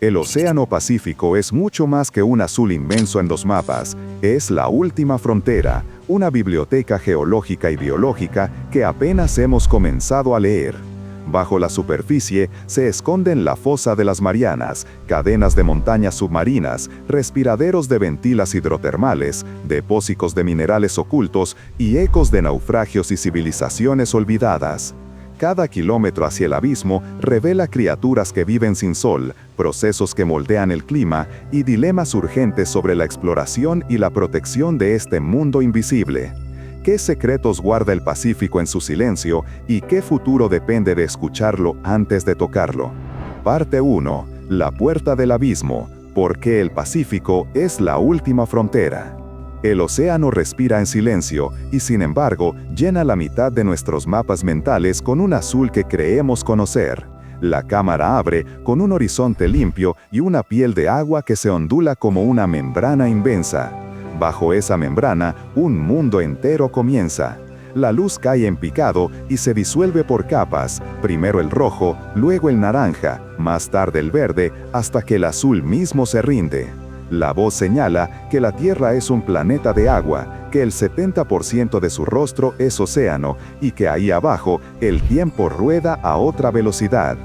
El Océano Pacífico es mucho más que un azul inmenso en los mapas. Es la última frontera, una biblioteca geológica y biológica que apenas hemos comenzado a leer. Bajo la superficie se esconden la fosa de las Marianas, cadenas de montañas submarinas, respiraderos de ventilas hidrotermales, depósitos de minerales ocultos y ecos de naufragios y civilizaciones olvidadas. Cada kilómetro hacia el abismo revela criaturas que viven sin sol, procesos que moldean el clima y dilemas urgentes sobre la exploración y la protección de este mundo invisible. ¿Qué secretos guarda el Pacífico en su silencio y qué futuro depende de escucharlo antes de tocarlo? Parte 1. La puerta del abismo. ¿Por qué el Pacífico es la última frontera? El océano respira en silencio y, sin embargo, llena la mitad de nuestros mapas mentales con un azul que creemos conocer. La cámara abre con un horizonte limpio y una piel de agua que se ondula como una membrana inmensa. Bajo esa membrana, un mundo entero comienza. La luz cae en picado y se disuelve por capas, primero el rojo, luego el naranja, más tarde el verde, hasta que el azul mismo se rinde. La voz señala que la Tierra es un planeta de agua, que el 70% de su rostro es océano y que ahí abajo el tiempo rueda a otra velocidad.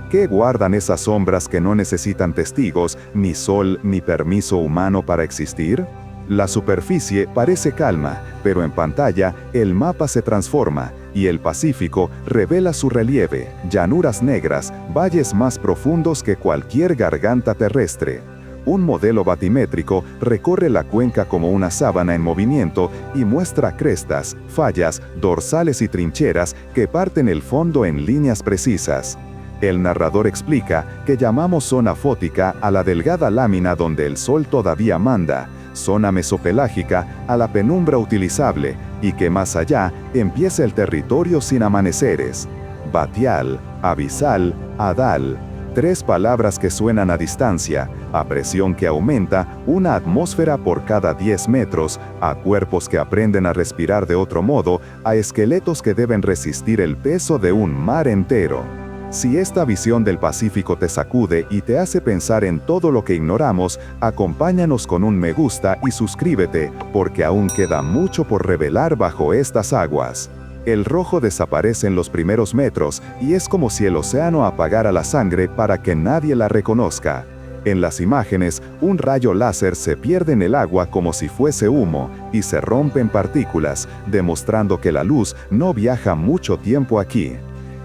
¿Qué guardan esas sombras que no necesitan testigos, ni sol, ni permiso humano para existir? La superficie parece calma, pero en pantalla el mapa se transforma y el Pacífico revela su relieve, llanuras negras, valles más profundos que cualquier garganta terrestre. Un modelo batimétrico recorre la cuenca como una sábana en movimiento y muestra crestas, fallas, dorsales y trincheras que parten el fondo en líneas precisas. El narrador explica que llamamos zona fótica a la delgada lámina donde el sol todavía manda, zona mesopelágica a la penumbra utilizable y que más allá empieza el territorio sin amaneceres. Batial, abisal, hadal. 3 palabras que suenan a distancia, a presión que aumenta, una atmósfera por cada 10 metros, a cuerpos que aprenden a respirar de otro modo, a esqueletos que deben resistir el peso de un mar entero. Si esta visión del Pacífico te sacude y te hace pensar en todo lo que ignoramos, acompáñanos con un me gusta y suscríbete, porque aún queda mucho por revelar bajo estas aguas. El rojo desaparece en los primeros metros y es como si el océano apagara la sangre para que nadie la reconozca. En las imágenes, un rayo láser se pierde en el agua como si fuese humo y se rompe en partículas, demostrando que la luz no viaja mucho tiempo aquí.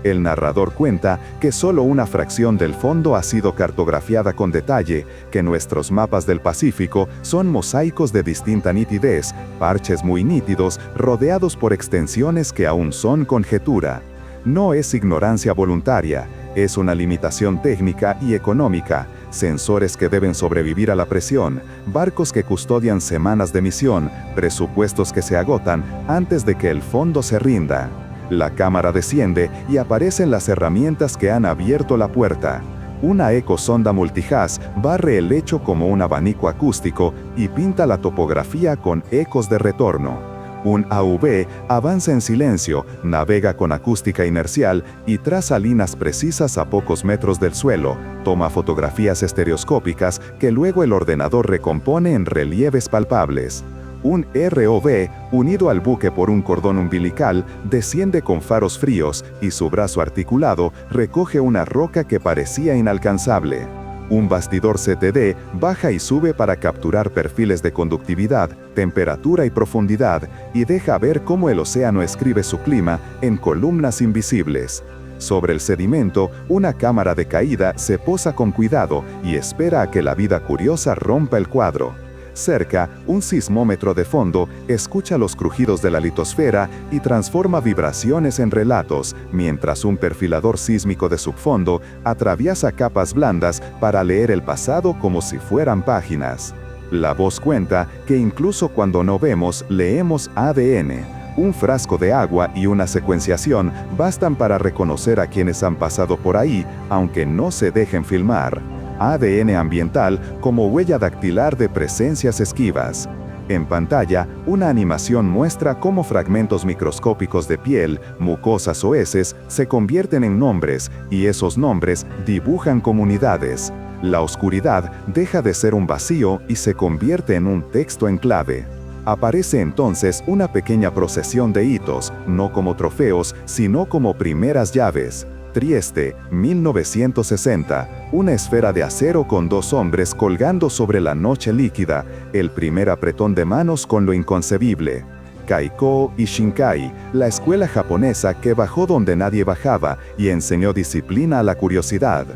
El narrador cuenta que solo una fracción del fondo ha sido cartografiada con detalle, que nuestros mapas del Pacífico son mosaicos de distinta nitidez, parches muy nítidos, rodeados por extensiones que aún son conjetura. No es ignorancia voluntaria, es una limitación técnica y económica, sensores que deben sobrevivir a la presión, barcos que custodian semanas de misión, presupuestos que se agotan antes de que el fondo se rinda. La cámara desciende y aparecen las herramientas que han abierto la puerta. Una ecosonda multihaz barre el lecho como un abanico acústico y pinta la topografía con ecos de retorno. Un AV avanza en silencio, navega con acústica inercial y traza líneas precisas a pocos metros del suelo, toma fotografías estereoscópicas que luego el ordenador recompone en relieves palpables. Un ROV, unido al buque por un cordón umbilical, desciende con faros fríos y su brazo articulado recoge una roca que parecía inalcanzable. Un bastidor CTD baja y sube para capturar perfiles de conductividad, temperatura y profundidad y deja ver cómo el océano escribe su clima en columnas invisibles. Sobre el sedimento, una cámara de caída se posa con cuidado y espera a que la vida curiosa rompa el cuadro. Cerca, un sismómetro de fondo escucha los crujidos de la litosfera y transforma vibraciones en relatos, mientras un perfilador sísmico de subfondo atraviesa capas blandas para leer el pasado como si fueran páginas. La voz cuenta que incluso cuando no vemos, leemos ADN. Un frasco de agua y una secuenciación bastan para reconocer a quienes han pasado por ahí, aunque no se dejen filmar. ADN ambiental como huella dactilar de presencias esquivas. En pantalla, una animación muestra cómo fragmentos microscópicos de piel, mucosas o heces se convierten en nombres y esos nombres dibujan comunidades. La oscuridad deja de ser un vacío y se convierte en un texto en clave. Aparece entonces una pequeña procesión de hitos, no como trofeos, sino como primeras llaves. Trieste, 1960, una esfera de acero con dos hombres colgando sobre la noche líquida, el primer apretón de manos con lo inconcebible. Kaikō y Shinkai, la escuela japonesa que bajó donde nadie bajaba y enseñó disciplina a la curiosidad.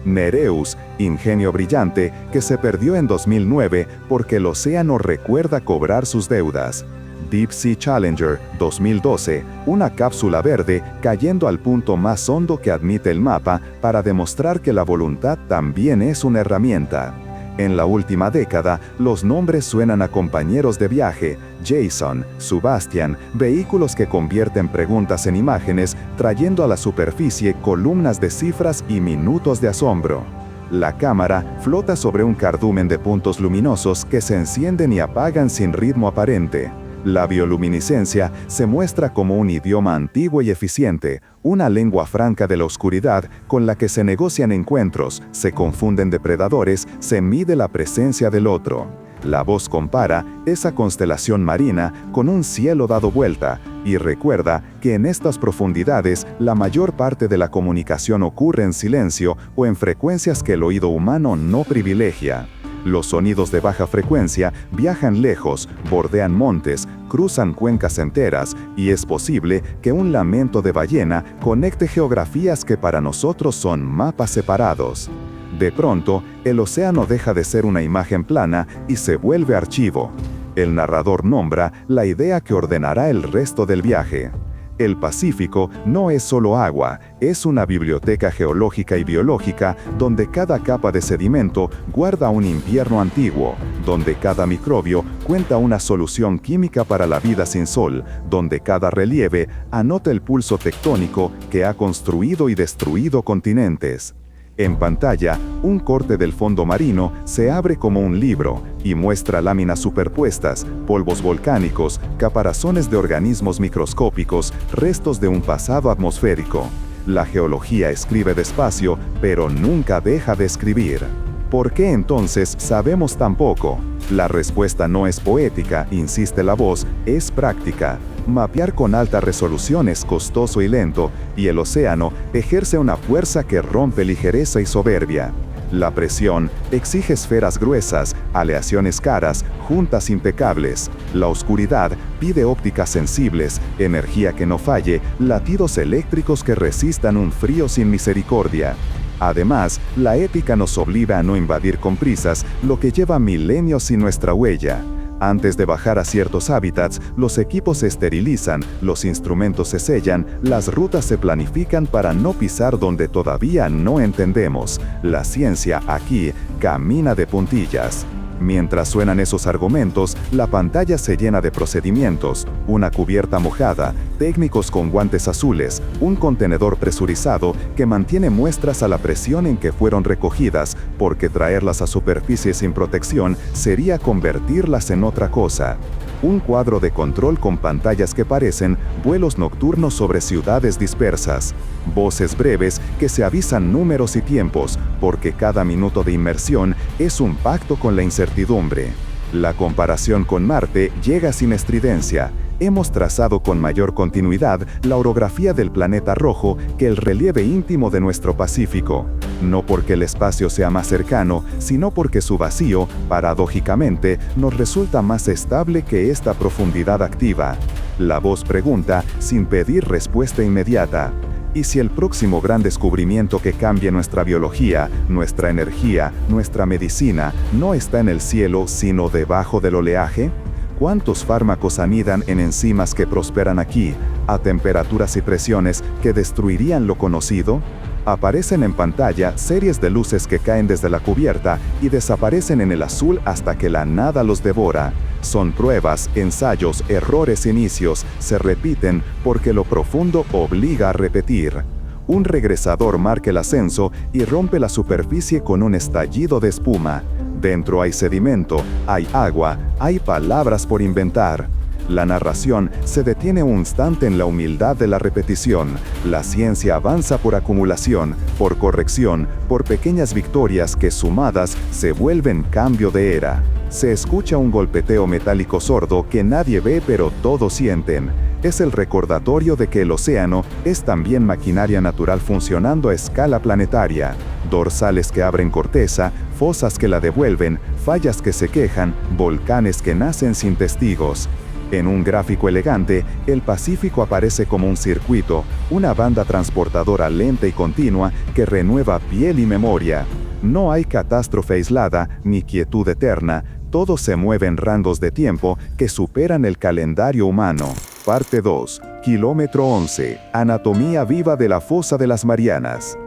Nereus, ingenio brillante que se perdió en 2009 porque el océano recuerda cobrar sus deudas. Deep Sea Challenger, 2012, una cápsula verde cayendo al punto más hondo que admite el mapa para demostrar que la voluntad también es una herramienta. En la última década, los nombres suenan a compañeros de viaje, Jason, Sebastian, vehículos que convierten preguntas en imágenes, trayendo a la superficie columnas de cifras y minutos de asombro. La cámara flota sobre un cardumen de puntos luminosos que se encienden y apagan sin ritmo aparente. La bioluminiscencia se muestra como un idioma antiguo y eficiente, una lengua franca de la oscuridad con la que se negocian encuentros, se confunden depredadores, se mide la presencia del otro. La voz compara esa constelación marina con un cielo dado vuelta y recuerda que en estas profundidades la mayor parte de la comunicación ocurre en silencio o en frecuencias que el oído humano no privilegia. Los sonidos de baja frecuencia viajan lejos, bordean montes, cruzan cuencas enteras, y es posible que un lamento de ballena conecte geografías que para nosotros son mapas separados. De pronto, el océano deja de ser una imagen plana y se vuelve archivo. El narrador nombra la idea que ordenará el resto del viaje. El Pacífico no es solo agua, es una biblioteca geológica y biológica donde cada capa de sedimento guarda un invierno antiguo, donde cada microbio cuenta una solución química para la vida sin sol, donde cada relieve anota el pulso tectónico que ha construido y destruido continentes. En pantalla, un corte del fondo marino se abre como un libro y muestra láminas superpuestas, polvos volcánicos, caparazones de organismos microscópicos, restos de un pasado atmosférico. La geología escribe despacio, pero nunca deja de escribir. ¿Por qué entonces sabemos tan poco? La respuesta no es poética, insiste la voz, es práctica. Mapear con alta resolución es costoso y lento, y el océano ejerce una fuerza que rompe ligereza y soberbia. La presión exige esferas gruesas, aleaciones caras, juntas impecables. La oscuridad pide ópticas sensibles, energía que no falle, latidos eléctricos que resistan un frío sin misericordia. Además, la ética nos obliga a no invadir con prisas lo que lleva milenios sin nuestra huella. Antes de bajar a ciertos hábitats, los equipos se esterilizan, los instrumentos se sellan, las rutas se planifican para no pisar donde todavía no entendemos. La ciencia aquí camina de puntillas. Mientras suenan esos argumentos, la pantalla se llena de procedimientos, una cubierta mojada, técnicos con guantes azules, un contenedor presurizado que mantiene muestras a la presión en que fueron recogidas, porque traerlas a superficie sin protección sería convertirlas en otra cosa. Un cuadro de control con pantallas que parecen vuelos nocturnos sobre ciudades dispersas. Voces breves que se avisan números y tiempos, porque cada minuto de inmersión es un pacto con la incertidumbre. La comparación con Marte llega sin estridencia. Hemos trazado con mayor continuidad la orografía del planeta rojo que el relieve íntimo de nuestro Pacífico. No porque el espacio sea más cercano, sino porque su vacío, paradójicamente, nos resulta más estable que esta profundidad activa. La voz pregunta sin pedir respuesta inmediata. ¿Y si el próximo gran descubrimiento que cambie nuestra biología, nuestra energía, nuestra medicina, no está en el cielo, sino debajo del oleaje? ¿Cuántos fármacos anidan en enzimas que prosperan aquí, a temperaturas y presiones que destruirían lo conocido? Aparecen en pantalla series de luces que caen desde la cubierta y desaparecen en el azul hasta que la nada los devora. Son pruebas, ensayos, errores, inicios, se repiten porque lo profundo obliga a repetir. Un regresador marca el ascenso y rompe la superficie con un estallido de espuma. Dentro hay sedimento, hay agua, hay palabras por inventar. La narración se detiene un instante en la humildad de la repetición. La ciencia avanza por acumulación, por corrección, por pequeñas victorias que sumadas se vuelven cambio de era. Se escucha un golpeteo metálico sordo que nadie ve pero todos sienten. Es el recordatorio de que el océano es también maquinaria natural funcionando a escala planetaria. Dorsales que abren corteza, fosas que la devuelven, fallas que se quejan, volcanes que nacen sin testigos. En un gráfico elegante, el Pacífico aparece como un circuito, una banda transportadora lenta y continua que renueva piel y memoria. No hay catástrofe aislada ni quietud eterna, todo se mueve en rangos de tiempo que superan el calendario humano. Parte 2. Kilómetro 11. Anatomía viva de la fosa de las Marianas.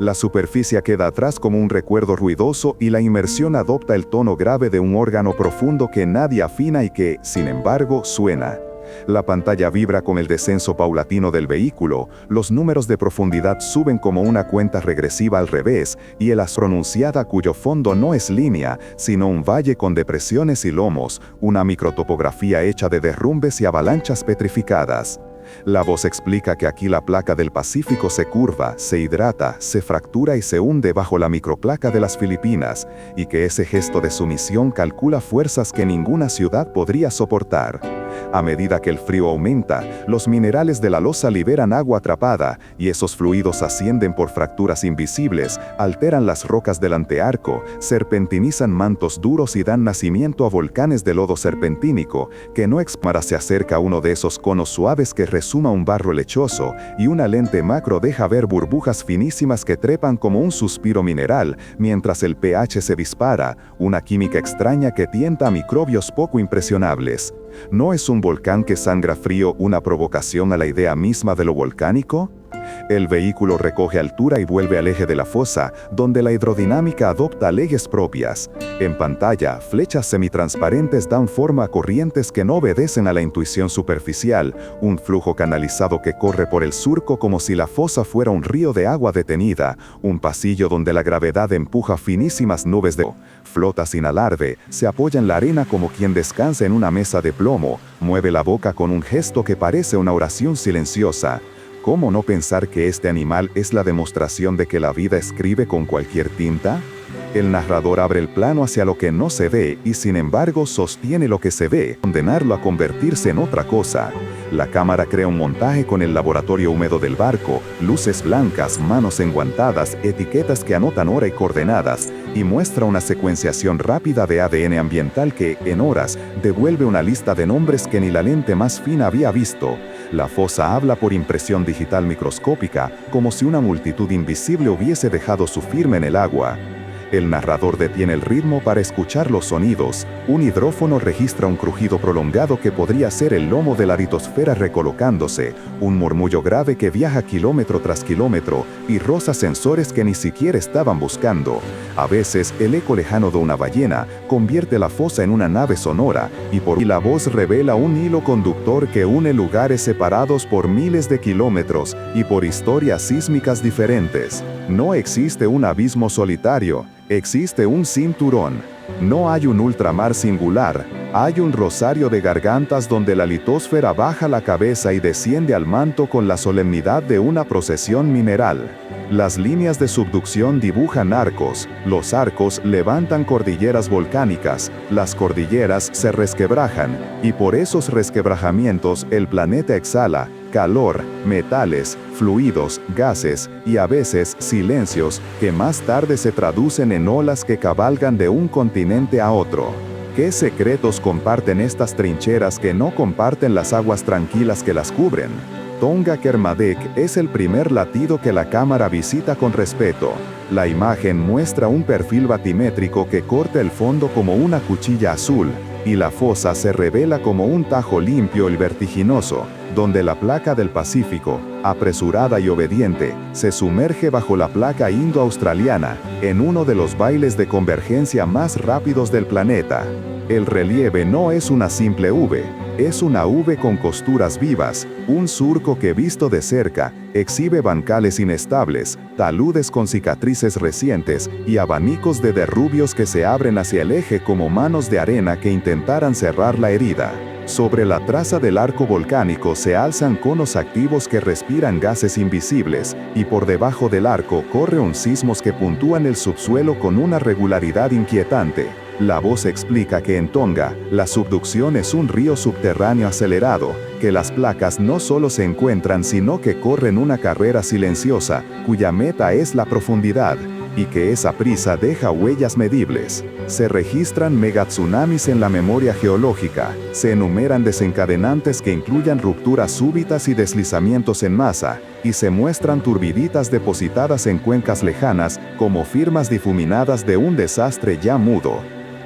La superficie queda atrás como un recuerdo ruidoso y la inmersión adopta el tono grave de un órgano profundo que nadie afina y que, sin embargo, suena. La pantalla vibra con el descenso paulatino del vehículo, los números de profundidad suben como una cuenta regresiva al revés y el astronunciada cuyo fondo no es línea, sino un valle con depresiones y lomos, una microtopografía hecha de derrumbes y avalanchas petrificadas. La voz explica que aquí la placa del Pacífico se curva, se hidrata, se fractura y se hunde bajo la microplaca de las Filipinas, y que ese gesto de sumisión calcula fuerzas que ninguna ciudad podría soportar. A medida que el frío aumenta, los minerales de la losa liberan agua atrapada, y esos fluidos ascienden por fracturas invisibles, alteran las rocas del antearco, serpentinizan mantos duros y dan nacimiento a volcanes de lodo serpentínico, que no expara se acerca a uno de esos conos suaves que resuma un barro lechoso, y una lente macro deja ver burbujas finísimas que trepan como un suspiro mineral, mientras el pH se dispara, una química extraña que tienta a microbios poco impresionables. ¿No es un volcán que sangra frío una provocación a la idea misma de lo volcánico? El vehículo recoge altura y vuelve al eje de la fosa, donde la hidrodinámica adopta leyes propias. En pantalla, flechas semitransparentes dan forma a corrientes que no obedecen a la intuición superficial, un flujo canalizado que corre por el surco como si la fosa fuera un río de agua detenida, un pasillo donde la gravedad empuja finísimas nubes de flota sin alarde, se apoya en la arena como quien descansa en una mesa de plomo, mueve la boca con un gesto que parece una oración silenciosa. ¿Cómo no pensar que este animal es la demostración de que la vida escribe con cualquier tinta? El narrador abre el plano hacia lo que no se ve y sin embargo sostiene lo que se ve, condenarlo a convertirse en otra cosa. La cámara crea un montaje con el laboratorio húmedo del barco, luces blancas, manos enguantadas, etiquetas que anotan hora y coordenadas, y muestra una secuenciación rápida de ADN ambiental que, en horas, devuelve una lista de nombres que ni la lente más fina había visto. La fosa habla por impresión digital microscópica, como si una multitud invisible hubiese dejado su firma en el agua. El narrador detiene el ritmo para escuchar los sonidos. Un hidrófono registra un crujido prolongado que podría ser el lomo de la litosfera recolocándose, un murmullo grave que viaja kilómetro tras kilómetro y roza sensores que ni siquiera estaban buscando. A veces, el eco lejano de una ballena convierte la fosa en una nave sonora y la voz revela un hilo conductor que une lugares separados por miles de kilómetros y por historias sísmicas diferentes. No existe un abismo solitario. Existe un cinturón. No hay un ultramar singular. Hay un rosario de gargantas donde la litosfera baja la cabeza y desciende al manto con la solemnidad de una procesión mineral. Las líneas de subducción dibujan arcos, los arcos levantan cordilleras volcánicas, las cordilleras se resquebrajan, y por esos resquebrajamientos el planeta exhala calor, metales, fluidos, gases y a veces silencios que más tarde se traducen en olas que cabalgan de un continente a otro. ¿Qué secretos comparten estas trincheras que no comparten las aguas tranquilas que las cubren? Tonga Kermadec es el primer latido que la cámara visita con respeto. La imagen muestra un perfil batimétrico que corta el fondo como una cuchilla azul, y la fosa se revela como un tajo limpio y vertiginoso, donde la placa del Pacífico, apresurada y obediente, se sumerge bajo la placa indo-australiana, en uno de los bailes de convergencia más rápidos del planeta. El relieve no es una simple V, Es una V con costuras vivas, un surco que visto de cerca, exhibe bancales inestables, taludes con cicatrices recientes y abanicos de derrubios que se abren hacia el eje como manos de arena que intentaran cerrar la herida. Sobre la traza del arco volcánico se alzan conos activos que respiran gases invisibles, y por debajo del arco corre un sismos que puntúan el subsuelo con una regularidad inquietante. La voz explica que en Tonga, la subducción es un río subterráneo acelerado, que las placas no solo se encuentran sino que corren una carrera silenciosa, cuya meta es la profundidad, y que esa prisa deja huellas medibles. Se registran megatsunamis en la memoria geológica, se enumeran desencadenantes que incluyan rupturas súbitas y deslizamientos en masa, y se muestran turbiditas depositadas en cuencas lejanas como firmas difuminadas de un desastre ya mudo.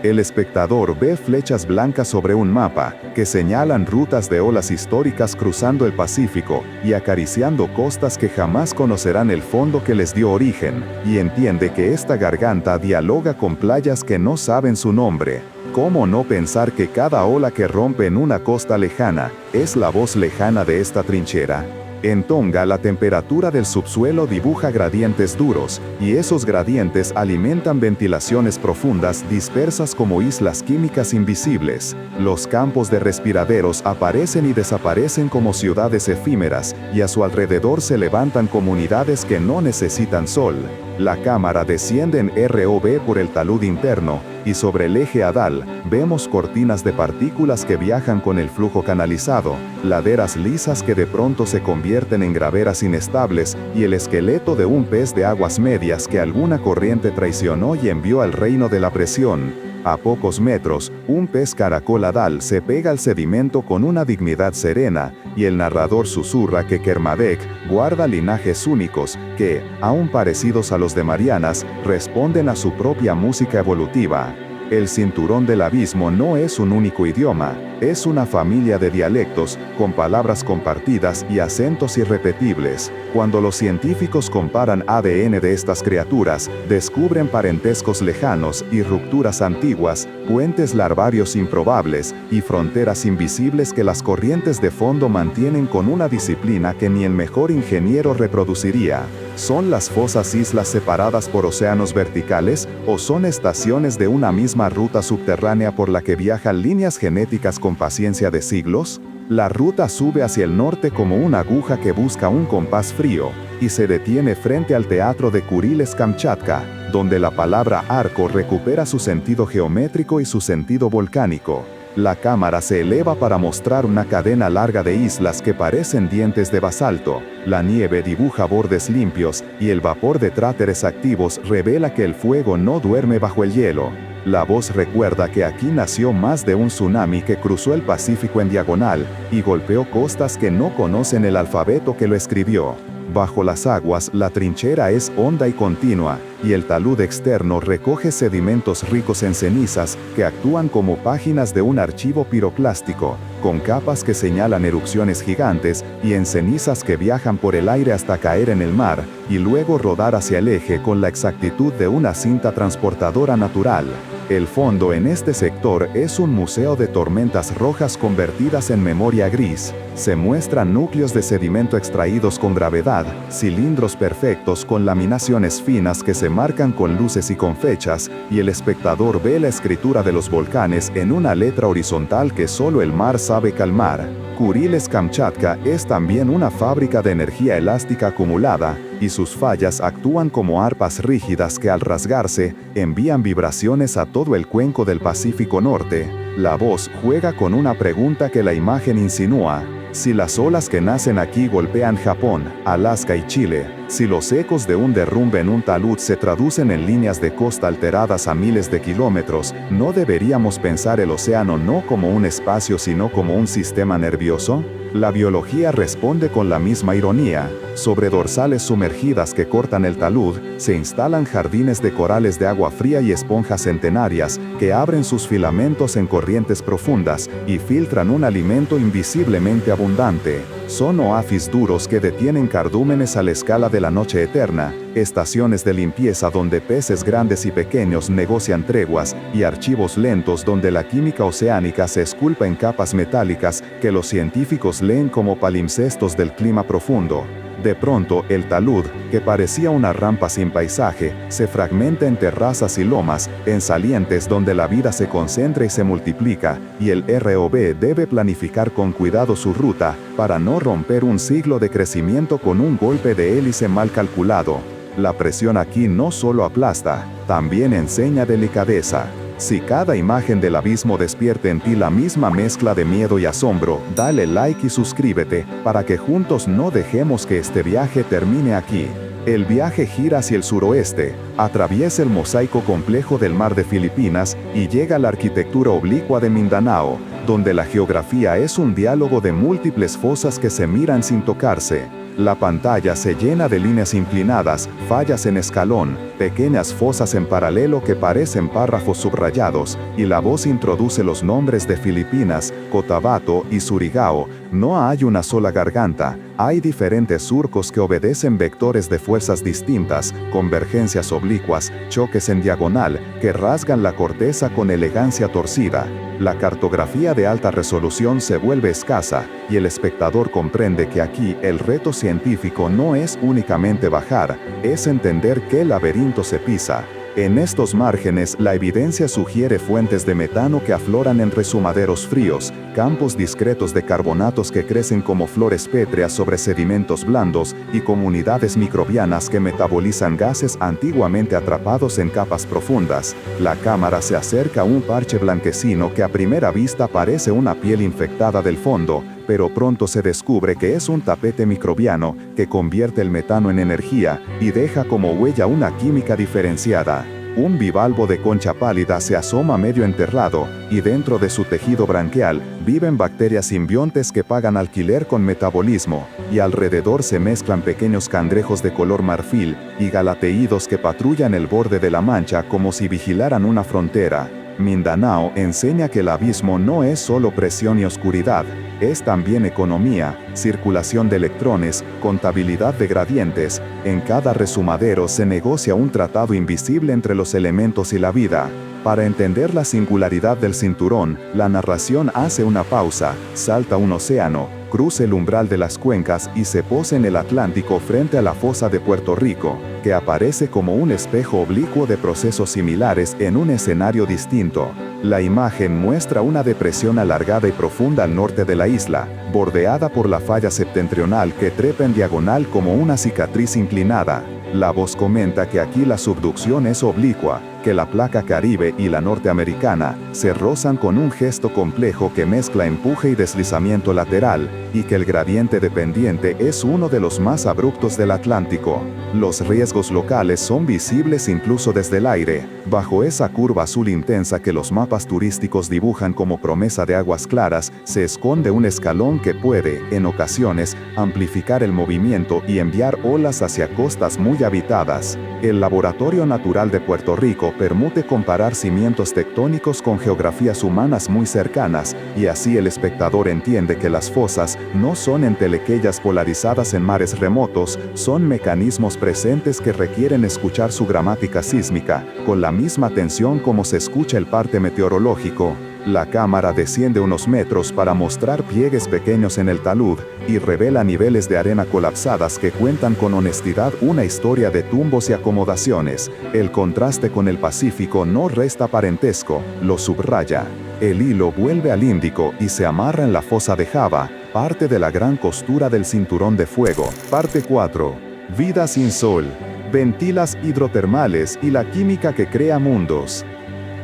El espectador ve flechas blancas sobre un mapa, que señalan rutas de olas históricas cruzando el Pacífico y acariciando costas que jamás conocerán el fondo que les dio origen, y entiende que esta garganta dialoga con playas que no saben su nombre. ¿Cómo no pensar que cada ola que rompe en una costa lejana es la voz lejana de esta trinchera? En Tonga la temperatura del subsuelo dibuja gradientes duros, y esos gradientes alimentan ventilaciones profundas dispersas como islas químicas invisibles. Los campos de respiraderos aparecen y desaparecen como ciudades efímeras, y a su alrededor se levantan comunidades que no necesitan sol. La cámara desciende en ROV por el talud interno, y sobre el eje hadal, vemos cortinas de partículas que viajan con el flujo canalizado, laderas lisas que de pronto se convierten en graveras inestables, y el esqueleto de un pez de aguas medias que alguna corriente traicionó y envió al reino de la presión. A pocos metros, un pez caracol hadal se pega al sedimento con una dignidad serena, y el narrador susurra que Kermadec guarda linajes únicos que, aun parecidos a los de Marianas, responden a su propia música evolutiva. El cinturón del abismo no es un único idioma, es una familia de dialectos, con palabras compartidas y acentos irrepetibles. Cuando los científicos comparan ADN de estas criaturas, descubren parentescos lejanos y rupturas antiguas, puentes larvarios improbables y fronteras invisibles que las corrientes de fondo mantienen con una disciplina que ni el mejor ingeniero reproduciría. ¿Son las fosas islas separadas por océanos verticales, o son estaciones de una misma ruta subterránea por la que viajan líneas genéticas con paciencia de siglos? La ruta sube hacia el norte como una aguja que busca un compás frío, y se detiene frente al teatro de Kuriles-Kamchatka, donde la palabra arco recupera su sentido geométrico y su sentido volcánico. La cámara se eleva para mostrar una cadena larga de islas que parecen dientes de basalto. La nieve dibuja bordes limpios, y el vapor de tráteres activos revela que el fuego no duerme bajo el hielo. La voz recuerda que aquí nació más de un tsunami que cruzó el Pacífico en diagonal, y golpeó costas que no conocen el alfabeto que lo escribió. Bajo las aguas, la trinchera es honda y continua, y el talud externo recoge sedimentos ricos en cenizas que actúan como páginas de un archivo piroclástico, con capas que señalan erupciones gigantes y en cenizas que viajan por el aire hasta caer en el mar, y luego rodar hacia el eje con la exactitud de una cinta transportadora natural. El fondo en este sector es un museo de tormentas rojas convertidas en memoria gris. Se muestran núcleos de sedimento extraídos con gravedad, cilindros perfectos con laminaciones finas que se marcan con luces y con fechas, y el espectador ve la escritura de los volcanes en una letra horizontal que solo el mar sabe calmar. Kuriles-Kamchatka es también una fábrica de energía elástica acumulada, y sus fallas actúan como arpas rígidas que al rasgarse, envían vibraciones a todo el cuenco del Pacífico Norte. La voz juega con una pregunta que la imagen insinúa. Si las olas que nacen aquí golpean Japón, Alaska y Chile, si los ecos de un derrumbe en un talud se traducen en líneas de costa alteradas a miles de kilómetros, ¿no deberíamos pensar el océano no como un espacio sino como un sistema nervioso? La biología responde con la misma ironía. Sobre dorsales sumergidas que cortan el talud, se instalan jardines de corales de agua fría y esponjas centenarias, que abren sus filamentos en corrientes profundas, y filtran un alimento invisiblemente abundante. Son oafis duros que detienen cardúmenes a la escala de la noche eterna, estaciones de limpieza donde peces grandes y pequeños negocian treguas, y archivos lentos donde la química oceánica se esculpa en capas metálicas que los científicos leen como palimpsestos del clima profundo. De pronto, el talud, que parecía una rampa sin paisaje, se fragmenta en terrazas y lomas, en salientes donde la vida se concentra y se multiplica, y el ROV debe planificar con cuidado su ruta, para no romper un siglo de crecimiento con un golpe de hélice mal calculado. La presión aquí no solo aplasta, también enseña delicadeza. Si cada imagen del abismo despierta en ti la misma mezcla de miedo y asombro, dale like y suscríbete, para que juntos no dejemos que este viaje termine aquí. El viaje gira hacia el suroeste, atraviesa el mosaico complejo del mar de Filipinas y llega a la arquitectura oblicua de Mindanao, donde la geografía es un diálogo de múltiples fosas que se miran sin tocarse. La pantalla se llena de líneas inclinadas, fallas en escalón, pequeñas fosas en paralelo que parecen párrafos subrayados, y la voz introduce los nombres de Filipinas, Cotabato y Surigao. No hay una sola garganta, hay diferentes surcos que obedecen vectores de fuerzas distintas, convergencias oblicuas, choques en diagonal, que rasgan la corteza con elegancia torcida. La cartografía de alta resolución se vuelve escasa, y el espectador comprende que aquí el reto científico no es únicamente bajar, es entender qué laberinto se pisa. En estos márgenes, la evidencia sugiere fuentes de metano que afloran en resumaderos fríos, campos discretos de carbonatos que crecen como flores pétreas sobre sedimentos blandos, y comunidades microbianas que metabolizan gases antiguamente atrapados en capas profundas. La cámara se acerca a un parche blanquecino que a primera vista parece una piel infectada del fondo, pero pronto se descubre que es un tapete microbiano que convierte el metano en energía y deja como huella una química diferenciada. Un bivalvo de concha pálida se asoma medio enterrado, y dentro de su tejido branquial viven bacterias simbiontes que pagan alquiler con metabolismo, y alrededor se mezclan pequeños cangrejos de color marfil y galateídos que patrullan el borde de la mancha como si vigilaran una frontera. Mindanao enseña que el abismo no es solo presión y oscuridad, es también economía, circulación de electrones, contabilidad de gradientes. En cada resumadero se negocia un tratado invisible entre los elementos y la vida. Para entender la singularidad del cinturón, la narración hace una pausa, salta un océano, cruza el umbral de las cuencas y se posa en el Atlántico frente a la fosa de Puerto Rico, que aparece como un espejo oblicuo de procesos similares en un escenario distinto. La imagen muestra una depresión alargada y profunda al norte de la isla, bordeada por la falla septentrional que trepa en diagonal como una cicatriz inclinada. La voz comenta que aquí la subducción es oblicua, que la placa caribe y la norteamericana se rozan con un gesto complejo que mezcla empuje y deslizamiento lateral, y que el gradiente de pendiente es uno de los más abruptos del Atlántico. Los riesgos locales son visibles incluso desde el aire, bajo esa curva azul intensa que los mapas turísticos dibujan como promesa de aguas claras, se esconde un escalón que puede, en ocasiones, amplificar el movimiento y enviar olas hacia costas muy habitadas. El Laboratorio Natural de Puerto Rico permite comparar cimientos tectónicos con geografías humanas muy cercanas, y así el espectador entiende que las fosas no son entelequillas polarizadas en mares remotos, son mecanismos presentes que requieren escuchar su gramática sísmica, con la misma atención como se escucha el parte meteorológico. La cámara desciende unos metros para mostrar pliegues pequeños en el talud, y revela niveles de arena colapsadas que cuentan con honestidad una historia de tumbos y acomodaciones. El contraste con el Pacífico no resta parentesco, lo subraya. El hilo vuelve al Índico y se amarra en la fosa de Java, parte de la gran costura del cinturón de fuego. Parte 4. Vida sin sol. Ventilas hidrotermales y la química que crea mundos.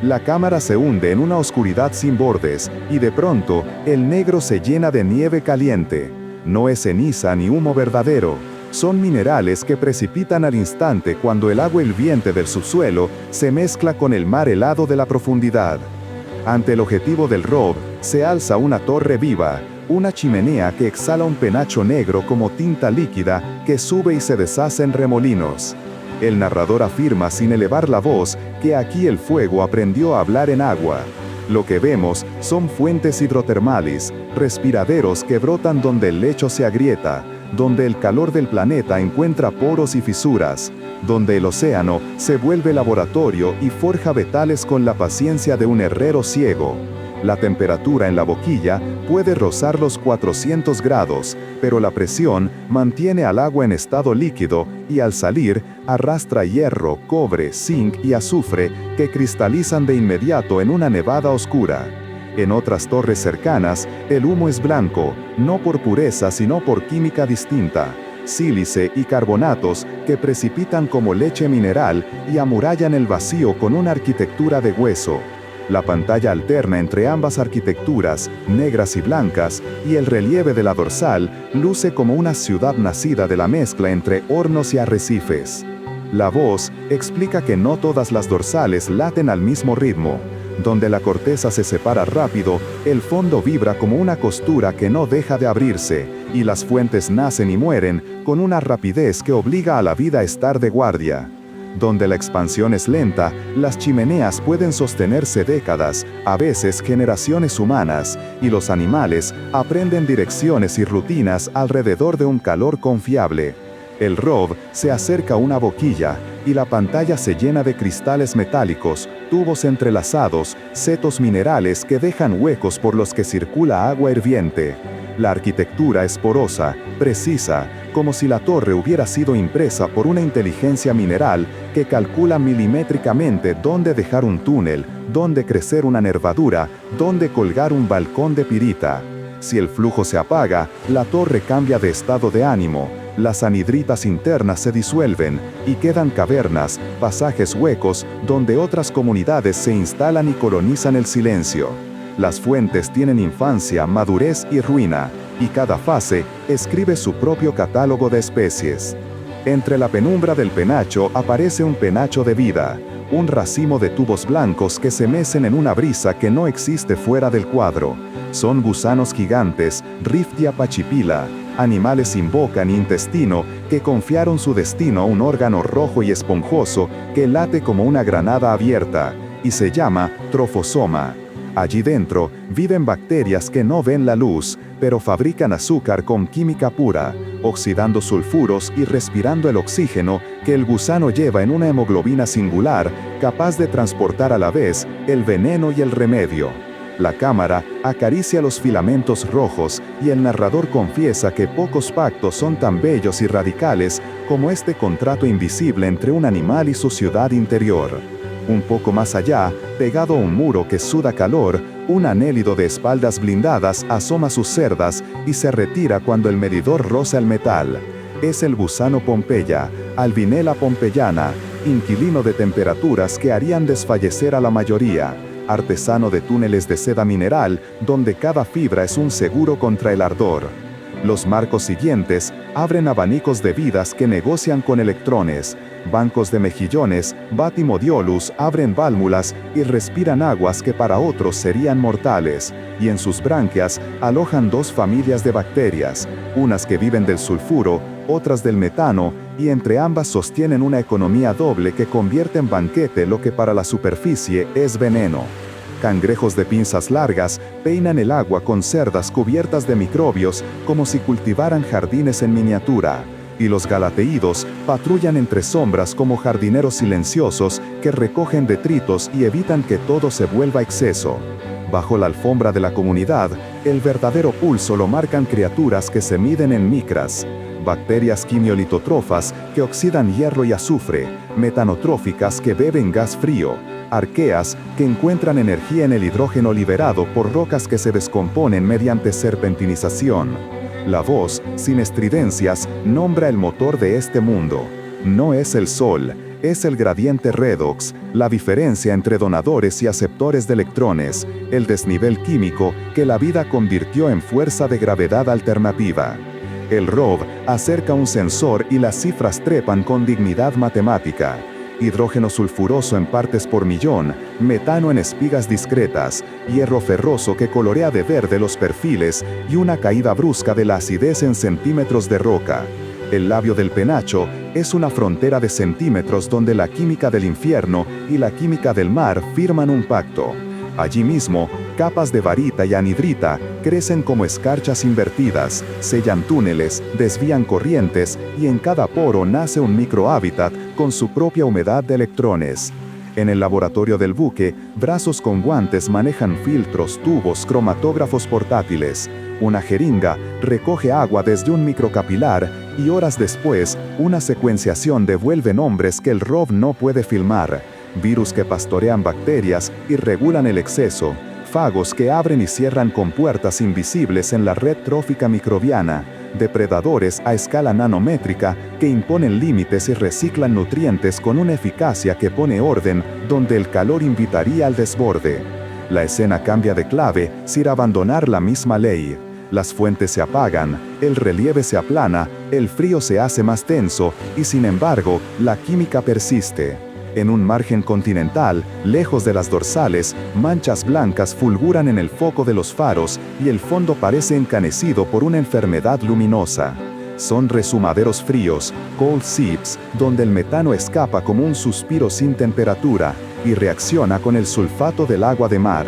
La cámara se hunde en una oscuridad sin bordes, y de pronto, el negro se llena de nieve caliente. No es ceniza ni humo verdadero. Son minerales que precipitan al instante cuando el agua hirviente del subsuelo se mezcla con el mar helado de la profundidad. Ante el objetivo del ROV, se alza una torre viva, una chimenea que exhala un penacho negro como tinta líquida que sube y se deshace en remolinos. El narrador afirma sin elevar la voz que aquí el fuego aprendió a hablar en agua. Lo que vemos son fuentes hidrotermales, respiraderos que brotan donde el lecho se agrieta, donde el calor del planeta encuentra poros y fisuras, donde el océano se vuelve laboratorio y forja metales con la paciencia de un herrero ciego. La temperatura en la boquilla puede rozar los 400 grados, pero la presión mantiene al agua en estado líquido y al salir arrastra hierro, cobre, zinc y azufre que cristalizan de inmediato en una nevada oscura. En otras torres cercanas, el humo es blanco, no por pureza sino por química distinta, sílice y carbonatos que precipitan como leche mineral y amurallan el vacío con una arquitectura de hueso. La pantalla alterna entre ambas arquitecturas, negras y blancas, y el relieve de la dorsal luce como una ciudad nacida de la mezcla entre hornos y arrecifes. La voz explica que no todas las dorsales laten al mismo ritmo. Donde la corteza se separa rápido, el fondo vibra como una costura que no deja de abrirse, y las fuentes nacen y mueren con una rapidez que obliga a la vida a estar de guardia. Donde la expansión es lenta, las chimeneas pueden sostenerse décadas, a veces generaciones humanas, y los animales aprenden direcciones y rutinas alrededor de un calor confiable. El ROV se acerca a una boquilla, y la pantalla se llena de cristales metálicos, tubos entrelazados, setos minerales que dejan huecos por los que circula agua hirviente. La arquitectura es porosa, precisa, como si la torre hubiera sido impresa por una inteligencia mineral que calcula milimétricamente dónde dejar un túnel, dónde crecer una nervadura, dónde colgar un balcón de pirita. Si el flujo se apaga, la torre cambia de estado de ánimo. Las anhidritas internas se disuelven y quedan cavernas, pasajes huecos, donde otras comunidades se instalan y colonizan el silencio. Las fuentes tienen infancia, madurez y ruina, y cada fase escribe su propio catálogo de especies. Entre la penumbra del penacho aparece un penacho de vida, un racimo de tubos blancos que se mecen en una brisa que no existe fuera del cuadro. Son gusanos gigantes, Riftia pachipila, animales sin boca ni intestino que confiaron su destino a un órgano rojo y esponjoso que late como una granada abierta, y se llama trofosoma. Allí dentro viven bacterias que no ven la luz, pero fabrican azúcar con química pura, oxidando sulfuros y respirando el oxígeno que el gusano lleva en una hemoglobina singular, capaz de transportar a la vez el veneno y el remedio. La cámara acaricia los filamentos rojos y el narrador confiesa que pocos pactos son tan bellos y radicales como este contrato invisible entre un animal y su ciudad interior. Un poco más allá, pegado a un muro que suda calor, un anélido de espaldas blindadas asoma sus cerdas y se retira cuando el medidor roza el metal. Es el gusano Pompeya, Albinella pompeyana, inquilino de temperaturas que harían desfallecer a la mayoría, artesano de túneles de seda mineral, donde cada fibra es un seguro contra el ardor. Los marcos siguientes abren abanicos de vidas que negocian con electrones. Bancos de mejillones, Batimodiolus, abren válvulas y respiran aguas que para otros serían mortales, y en sus branquias alojan dos familias de bacterias, unas que viven del sulfuro, otras del metano, y entre ambas sostienen una economía doble que convierte en banquete lo que para la superficie es veneno. Cangrejos de pinzas largas peinan el agua con cerdas cubiertas de microbios como si cultivaran jardines en miniatura, y los galateídos patrullan entre sombras como jardineros silenciosos que recogen detritos y evitan que todo se vuelva exceso. Bajo la alfombra de la comunidad, el verdadero pulso lo marcan criaturas que se miden en micras. Bacterias quimiolitotrofas que oxidan hierro y azufre, metanotróficas que beben gas frío, arqueas que encuentran energía en el hidrógeno liberado por rocas que se descomponen mediante serpentinización. La voz, sin estridencias, nombra el motor de este mundo. No es el Sol, es el gradiente redox, la diferencia entre donadores y aceptores de electrones, el desnivel químico que la vida convirtió en fuerza de gravedad alternativa. El ROV acerca un sensor y las cifras trepan con dignidad matemática. Hidrógeno sulfuroso en partes por millón, metano en espigas discretas, hierro ferroso que colorea de verde los perfiles y una caída brusca de la acidez en centímetros de roca. El labio del penacho es una frontera de centímetros donde la química del infierno y la química del mar firman un pacto. Allí mismo, Capas de varita y anhidrita crecen como escarchas invertidas, sellan túneles, desvían corrientes y en cada poro nace un microhábitat con su propia humedad de electrones. En el laboratorio del buque, brazos con guantes manejan filtros, tubos, cromatógrafos portátiles. Una jeringa recoge agua desde un microcapilar y horas después, una secuenciación devuelve nombres que el ROV no puede filmar. Virus que pastorean bacterias y regulan el exceso. Fagos que abren y cierran con puertas invisibles en la red trófica microbiana. Depredadores a escala nanométrica que imponen límites y reciclan nutrientes con una eficacia que pone orden donde el calor invitaría al desborde. La escena cambia de clave sin abandonar la misma ley. Las fuentes se apagan, el relieve se aplana, el frío se hace más tenso y sin embargo, la química persiste. En un margen continental, lejos de las dorsales, manchas blancas fulguran en el foco de los faros y el fondo parece encanecido por una enfermedad luminosa. Son resumaderos fríos, cold seeps, donde el metano escapa como un suspiro sin temperatura y reacciona con el sulfato del agua de mar.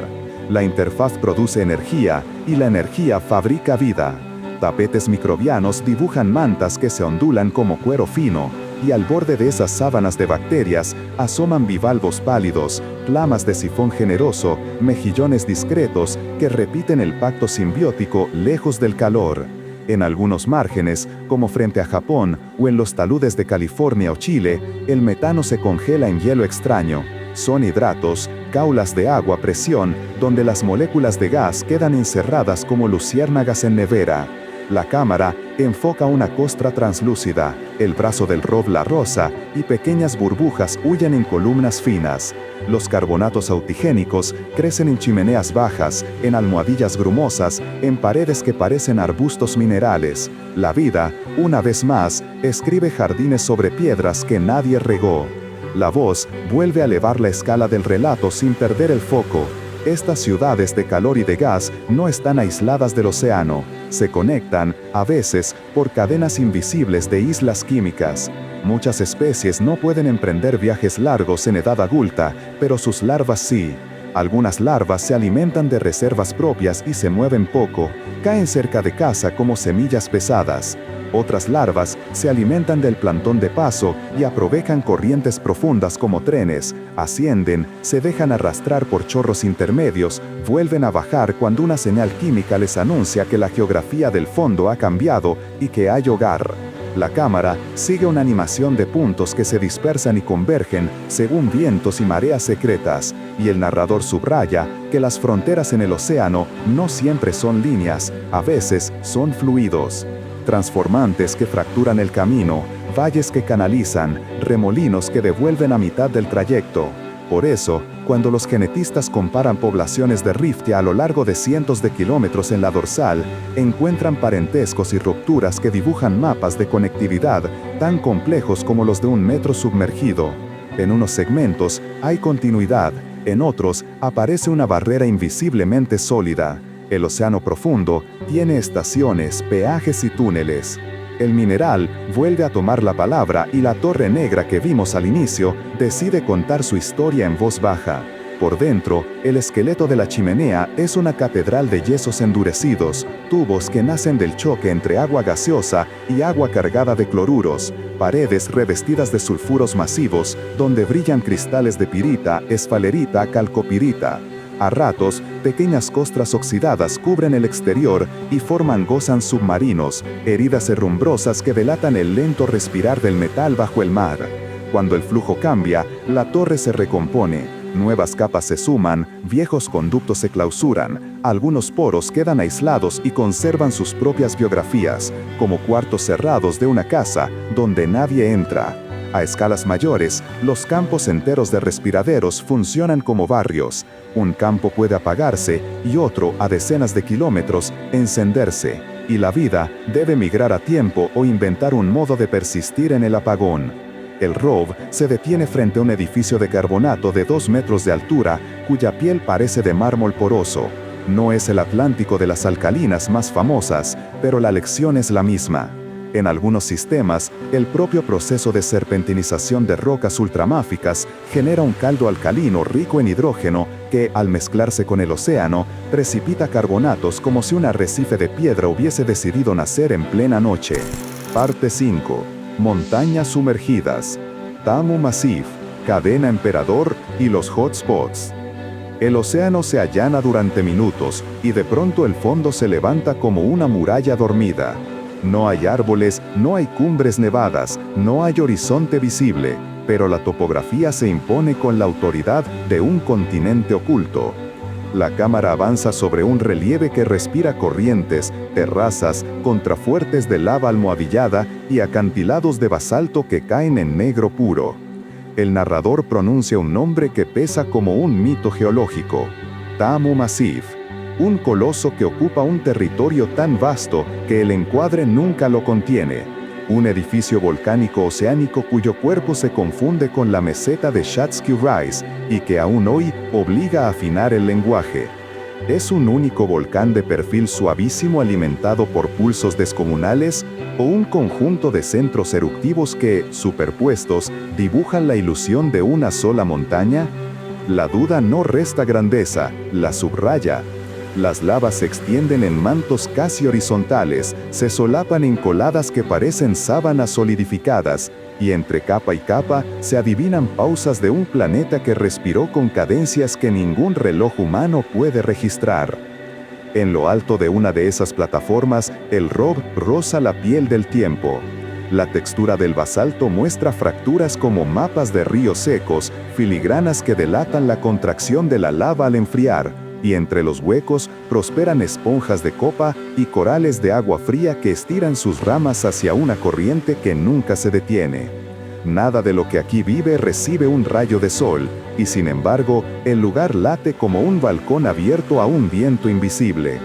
La interfaz produce energía y la energía fabrica vida. Tapetes microbianos dibujan mantas que se ondulan como cuero fino, y al borde de esas sábanas de bacterias asoman bivalvos pálidos, plamas de sifón generoso, mejillones discretos que repiten el pacto simbiótico lejos del calor. En algunos márgenes, como frente a Japón o en los taludes de California o Chile, el metano se congela en hielo extraño. Son hidratos, caulas de agua a presión, donde las moléculas de gas quedan encerradas como luciérnagas en nevera. La cámara enfoca una costra translúcida, el brazo del ROV la rosa y pequeñas burbujas huyen en columnas finas. Los carbonatos autigénicos crecen en chimeneas bajas, en almohadillas grumosas, en paredes que parecen arbustos minerales. La vida, una vez más, escribe jardines sobre piedras que nadie regó. La voz vuelve a elevar la escala del relato sin perder el foco. Estas ciudades de calor y de gas no están aisladas del océano. Se conectan, a veces, por cadenas invisibles de islas químicas. Muchas especies no pueden emprender viajes largos en edad adulta, pero sus larvas sí. Algunas larvas se alimentan de reservas propias y se mueven poco, caen cerca de casa como semillas pesadas. Otras larvas se alimentan del plancton de paso y aprovechan corrientes profundas como trenes, ascienden, se dejan arrastrar por chorros intermedios, vuelven a bajar cuando una señal química les anuncia que la geografía del fondo ha cambiado y que hay hogar. La cámara sigue una animación de puntos que se dispersan y convergen según vientos y mareas secretas, y el narrador subraya que las fronteras en el océano no siempre son líneas, a veces son fluidos. Transformantes que fracturan el camino, valles que canalizan, remolinos que devuelven a mitad del trayecto. Por eso, cuando los genetistas comparan poblaciones de riftia a lo largo de cientos de kilómetros en la dorsal, encuentran parentescos y rupturas que dibujan mapas de conectividad tan complejos como los de un metro sumergido. En unos segmentos hay continuidad, en otros aparece una barrera invisiblemente sólida. El océano profundo tiene estaciones, peajes y túneles. El mineral vuelve a tomar la palabra y la torre negra que vimos al inicio decide contar su historia en voz baja. Por dentro, el esqueleto de la chimenea es una catedral de yesos endurecidos, tubos que nacen del choque entre agua gaseosa y agua cargada de cloruros, paredes revestidas de sulfuros masivos donde brillan cristales de pirita, esfalerita, calcopirita. A ratos, pequeñas costras oxidadas cubren el exterior y forman gozans submarinos, heridas herrumbrosas que delatan el lento respirar del metal bajo el mar. Cuando el flujo cambia, la torre se recompone, nuevas capas se suman, viejos conductos se clausuran, algunos poros quedan aislados y conservan sus propias biografías, como cuartos cerrados de una casa donde nadie entra. A escalas mayores, los campos enteros de respiraderos funcionan como barrios. Un campo puede apagarse y otro, a decenas de kilómetros, encenderse. Y la vida debe migrar a tiempo o inventar un modo de persistir en el apagón. El ROV se detiene frente a un edificio de carbonato de 2 metros de altura, cuya piel parece de mármol poroso. No es el Atlántico de las alcalinas más famosas, pero la lección es la misma. En algunos sistemas, el propio proceso de serpentinización de rocas ultramáficas genera un caldo alcalino rico en hidrógeno que, al mezclarse con el océano, precipita carbonatos como si un arrecife de piedra hubiese decidido nacer en plena noche. Parte 5. Montañas sumergidas. Tamu Massif, Cadena Emperador y los hotspots. El océano se allana durante minutos y de pronto el fondo se levanta como una muralla dormida. No hay árboles, no hay cumbres nevadas, no hay horizonte visible, pero la topografía se impone con la autoridad de un continente oculto. La cámara avanza sobre un relieve que respira corrientes, terrazas, contrafuertes de lava almohadillada y acantilados de basalto que caen en negro puro. El narrador pronuncia un nombre que pesa como un mito geológico: Tamu Massif. Un coloso que ocupa un territorio tan vasto que el encuadre nunca lo contiene. Un edificio volcánico oceánico cuyo cuerpo se confunde con la meseta de Shatsky Rise y que aún hoy obliga a afinar el lenguaje. ¿Es un único volcán de perfil suavísimo alimentado por pulsos descomunales o un conjunto de centros eruptivos que, superpuestos, dibujan la ilusión de una sola montaña? La duda no resta grandeza, la subraya. Las lavas se extienden en mantos casi horizontales, se solapan en coladas que parecen sábanas solidificadas, y entre capa y capa se adivinan pausas de un planeta que respiró con cadencias que ningún reloj humano puede registrar. En lo alto de una de esas plataformas, el Rob roza la piel del tiempo. La textura del basalto muestra fracturas como mapas de ríos secos, filigranas que delatan la contracción de la lava al enfriar, y entre los huecos prosperan esponjas de copa y corales de agua fría que estiran sus ramas hacia una corriente que nunca se detiene. Nada de lo que aquí vive recibe un rayo de sol, y sin embargo, el lugar late como un balcón abierto a un viento invisible.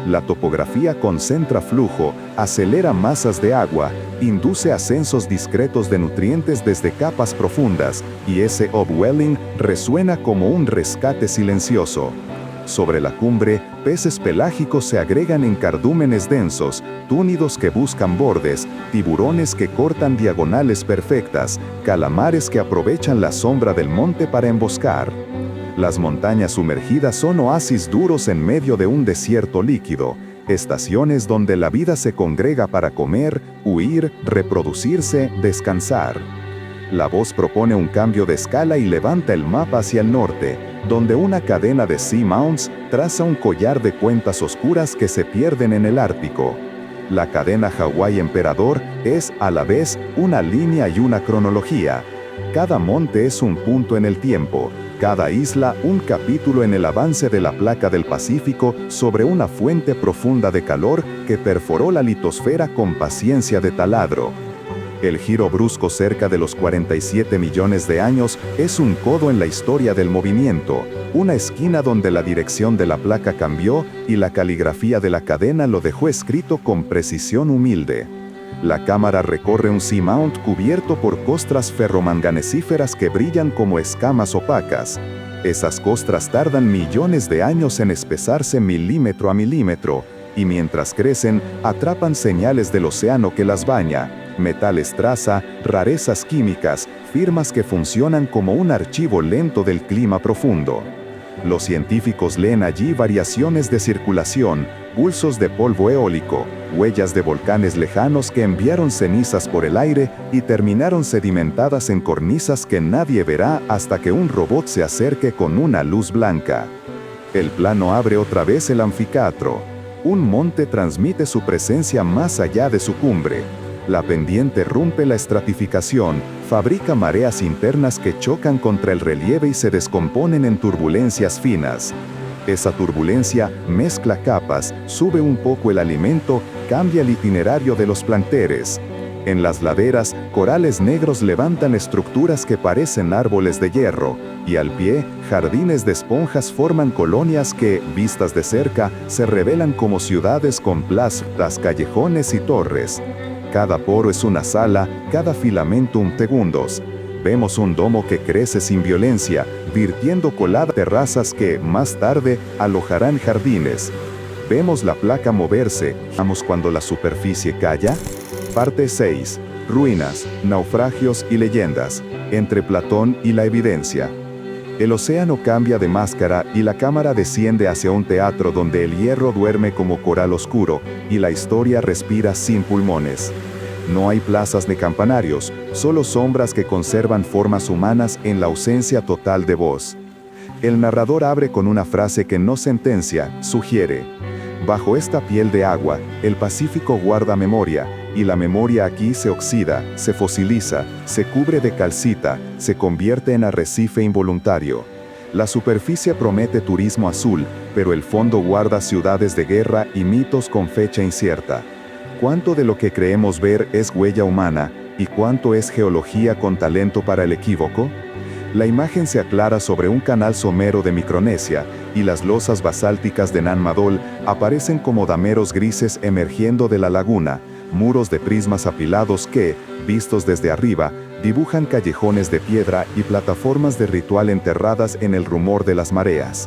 La topografía concentra flujo, acelera masas de agua, induce ascensos discretos de nutrientes desde capas profundas, y ese upwelling resuena como un rescate silencioso. Sobre la cumbre, peces pelágicos se agregan en cardúmenes densos, túnidos que buscan bordes, tiburones que cortan diagonales perfectas, calamares que aprovechan la sombra del monte para emboscar. Las montañas sumergidas son oasis duros en medio de un desierto líquido, estaciones donde la vida se congrega para comer, huir, reproducirse, descansar. La voz propone un cambio de escala y levanta el mapa hacia el norte, donde una cadena de seamounts traza un collar de cuentas oscuras que se pierden en el Ártico. La cadena Hawái Emperador es, a la vez, una línea y una cronología. Cada monte es un punto en el tiempo, cada isla un capítulo en el avance de la placa del Pacífico sobre una fuente profunda de calor que perforó la litosfera con paciencia de taladro. El giro brusco cerca de los 47 millones de años es un codo en la historia del movimiento, una esquina donde la dirección de la placa cambió y la caligrafía de la cadena lo dejó escrito con precisión humilde. La cámara recorre un seamount cubierto por costras ferromanganesíferas que brillan como escamas opacas. Esas costras tardan millones de años en espesarse milímetro a milímetro, y mientras crecen, atrapan señales del océano que las baña. Metales traza, rarezas químicas, firmas que funcionan como un archivo lento del clima profundo. Los científicos leen allí variaciones de circulación, pulsos de polvo eólico, huellas de volcanes lejanos que enviaron cenizas por el aire y terminaron sedimentadas en cornisas que nadie verá hasta que un robot se acerque con una luz blanca. El plano abre otra vez el anfiteatro. Un monte transmite su presencia más allá de su cumbre. La pendiente rompe la estratificación, fabrica mareas internas que chocan contra el relieve y se descomponen en turbulencias finas. Esa turbulencia mezcla capas, sube un poco el alimento, cambia el itinerario de los plancteres. En las laderas, corales negros levantan estructuras que parecen árboles de hierro, y al pie, jardines de esponjas forman colonias que, vistas de cerca, se revelan como ciudades con plazas, callejones y torres. Cada poro es una sala, cada filamento un segundos. Vemos un domo que crece sin violencia, virtiendo coladas terrazas que, más tarde, alojarán jardines. Vemos la placa moverse. ¿Vamos cuando la superficie calla? Parte 6. Ruinas, naufragios y leyendas. Entre Platón y la evidencia. El océano cambia de máscara y la cámara desciende hacia un teatro donde el hierro duerme como coral oscuro y la historia respira sin pulmones. No hay plazas ni campanarios, solo sombras que conservan formas humanas en la ausencia total de voz. El narrador abre con una frase que no sentencia, sugiere. Bajo esta piel de agua, el Pacífico guarda memoria, y la memoria aquí se oxida, se fosiliza, se cubre de calcita, se convierte en arrecife involuntario. La superficie promete turismo azul, pero el fondo guarda ciudades de guerra y mitos con fecha incierta. ¿Cuánto de lo que creemos ver es huella humana, y cuánto es geología con talento para el equívoco? La imagen se aclara sobre un canal somero de Micronesia, y las losas basálticas de Nan Madol aparecen como dameros grises emergiendo de la laguna, muros de prismas apilados que, vistos desde arriba, dibujan callejones de piedra y plataformas de ritual enterradas en el rumor de las mareas.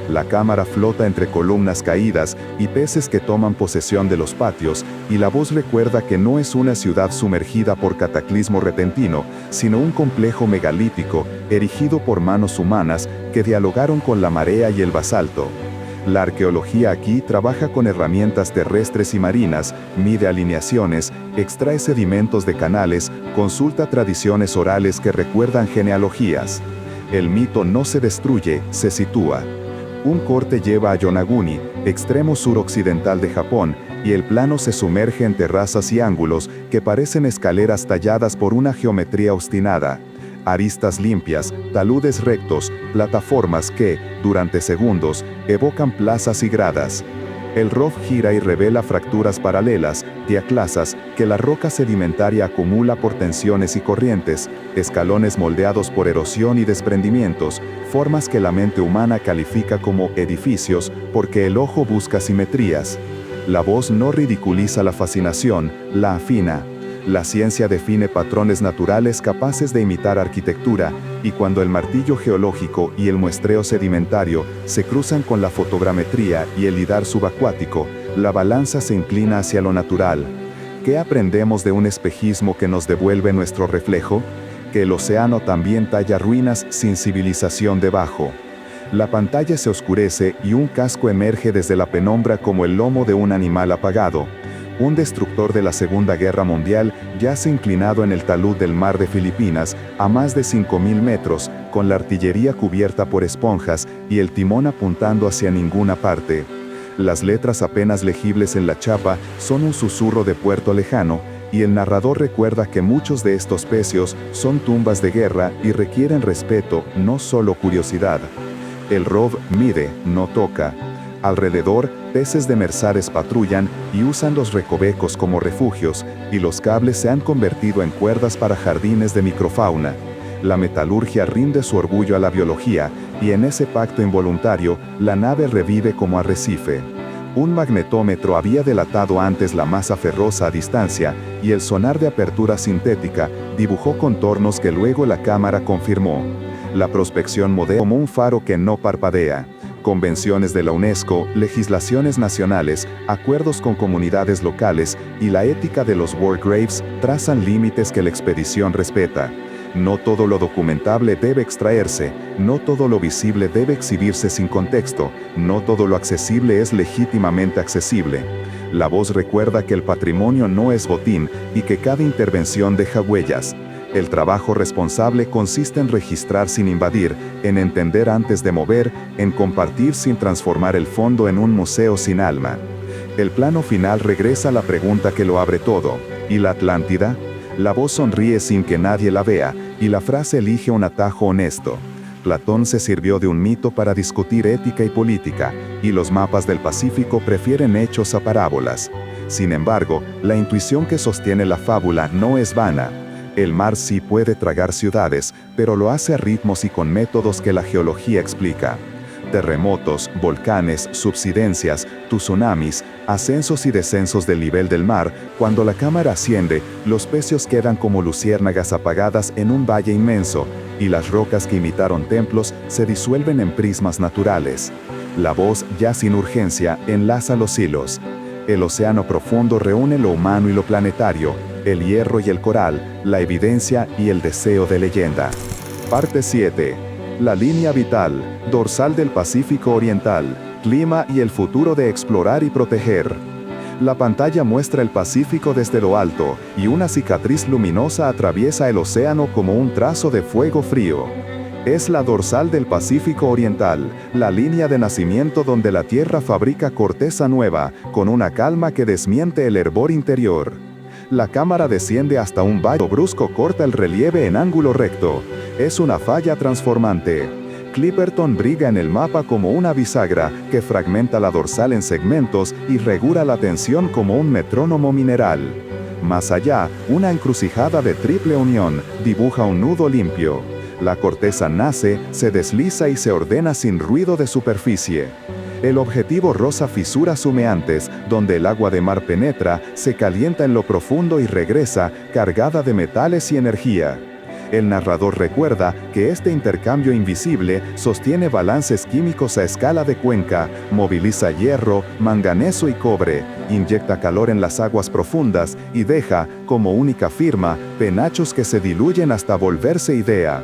La cámara flota entre columnas caídas y peces que toman posesión de los patios, y la voz recuerda que no es una ciudad sumergida por cataclismo repentino, sino un complejo megalítico, erigido por manos humanas que dialogaron con la marea y el basalto. La arqueología aquí trabaja con herramientas terrestres y marinas, mide alineaciones, extrae sedimentos de canales, consulta tradiciones orales que recuerdan genealogías. El mito no se destruye, se sitúa. Un corte lleva a Yonaguni, extremo suroccidental de Japón, y el plano se sumerge en terrazas y ángulos que parecen escaleras talladas por una geometría obstinada. Aristas limpias, taludes rectos, plataformas que, durante segundos, evocan plazas y gradas. El ROV gira y revela fracturas paralelas, diaclasas, que la roca sedimentaria acumula por tensiones y corrientes, escalones moldeados por erosión y desprendimientos, formas que la mente humana califica como edificios porque el ojo busca simetrías. La voz no ridiculiza la fascinación, la afina. La ciencia define patrones naturales capaces de imitar arquitectura, y cuando el martillo geológico y el muestreo sedimentario se cruzan con la fotogrametría y el lidar subacuático, la balanza se inclina hacia lo natural. ¿Qué aprendemos de un espejismo que nos devuelve nuestro reflejo? Que el océano también talla ruinas sin civilización debajo. La pantalla se oscurece y un casco emerge desde la penumbra como el lomo de un animal apagado. Un destructor de la Segunda Guerra Mundial yace inclinado en el talud del mar de Filipinas, a más de 5.000 metros, con la artillería cubierta por esponjas y el timón apuntando hacia ninguna parte. Las letras apenas legibles en la chapa son un susurro de puerto lejano, y el narrador recuerda que muchos de estos pecios son tumbas de guerra y requieren respeto, no solo curiosidad. El ROV mide, no toca. Alrededor, peces demersales patrullan y usan los recovecos como refugios, y los cables se han convertido en cuerdas para jardines de microfauna. La metalurgia rinde su orgullo a la biología, y en ese pacto involuntario, la nave revive como arrecife. Un magnetómetro había delatado antes la masa ferrosa a distancia, y el sonar de apertura sintética dibujó contornos que luego la cámara confirmó. La prospección moderna como un faro que no parpadea. Convenciones de la UNESCO, legislaciones nacionales, acuerdos con comunidades locales y la ética de los War Graves trazan límites que la expedición respeta. No todo lo documentable debe extraerse, no todo lo visible debe exhibirse sin contexto, no todo lo accesible es legítimamente accesible. La voz recuerda que el patrimonio no es botín y que cada intervención deja huellas. El trabajo responsable consiste en registrar sin invadir, en entender antes de mover, en compartir sin transformar el fondo en un museo sin alma. El plano final regresa a la pregunta que lo abre todo. ¿Y la Atlántida? La voz sonríe sin que nadie la vea, y la frase elige un atajo honesto. Platón se sirvió de un mito para discutir ética y política, y los mapas del Pacífico prefieren hechos a parábolas. Sin embargo, la intuición que sostiene la fábula no es vana. El mar sí puede tragar ciudades, pero lo hace a ritmos y con métodos que la geología explica. Terremotos, volcanes, subsidencias, tsunamis, ascensos y descensos del nivel del mar. Cuando la cámara asciende, los pecios quedan como luciérnagas apagadas en un valle inmenso, y las rocas que imitaron templos se disuelven en prismas naturales. La voz, ya sin urgencia, enlaza los hilos. El océano profundo reúne lo humano y lo planetario, El hierro y el coral, la evidencia y el deseo de leyenda. Parte 7. La línea vital, dorsal del Pacífico Oriental, clima y el futuro de explorar y proteger. La pantalla muestra el Pacífico desde lo alto, y una cicatriz luminosa atraviesa el océano como un trazo de fuego frío. Es la dorsal del Pacífico Oriental, la línea de nacimiento donde la Tierra fabrica corteza nueva, con una calma que desmiente el hervor interior. La cámara desciende hasta un valle brusco, corta el relieve en ángulo recto. Es una falla transformante. Clipperton brilla en el mapa como una bisagra que fragmenta la dorsal en segmentos y regula la tensión como un metrónomo mineral. Más allá, una encrucijada de triple unión dibuja un nudo limpio. La corteza nace, se desliza y se ordena sin ruido de superficie. El objetivo roza fisuras humeantes, donde el agua de mar penetra, se calienta en lo profundo y regresa, cargada de metales y energía. El narrador recuerda que este intercambio invisible sostiene balances químicos a escala de cuenca, moviliza hierro, manganeso y cobre, inyecta calor en las aguas profundas y deja, como única firma, penachos que se diluyen hasta volverse idea.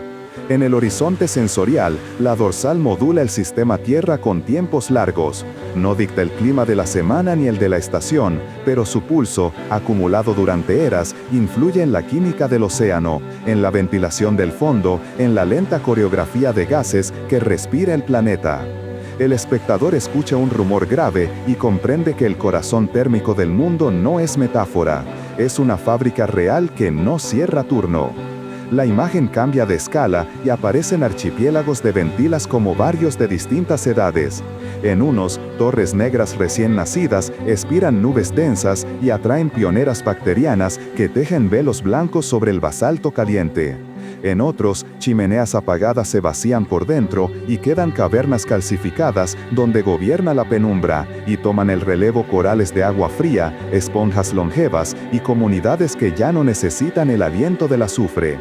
En el horizonte sensorial, la dorsal modula el sistema Tierra con tiempos largos. No dicta el clima de la semana ni el de la estación, pero su pulso, acumulado durante eras, influye en la química del océano, en la ventilación del fondo, en la lenta coreografía de gases que respira el planeta. El espectador escucha un rumor grave y comprende que el corazón térmico del mundo no es metáfora, es una fábrica real que no cierra turno. La imagen cambia de escala y aparecen archipiélagos de ventilas como barrios de distintas edades. En unos, torres negras recién nacidas expiran nubes densas y atraen pioneras bacterianas que tejen velos blancos sobre el basalto caliente. En otros, chimeneas apagadas se vacían por dentro y quedan cavernas calcificadas donde gobierna la penumbra y toman el relevo corales de agua fría, esponjas longevas y comunidades que ya no necesitan el aliento del azufre.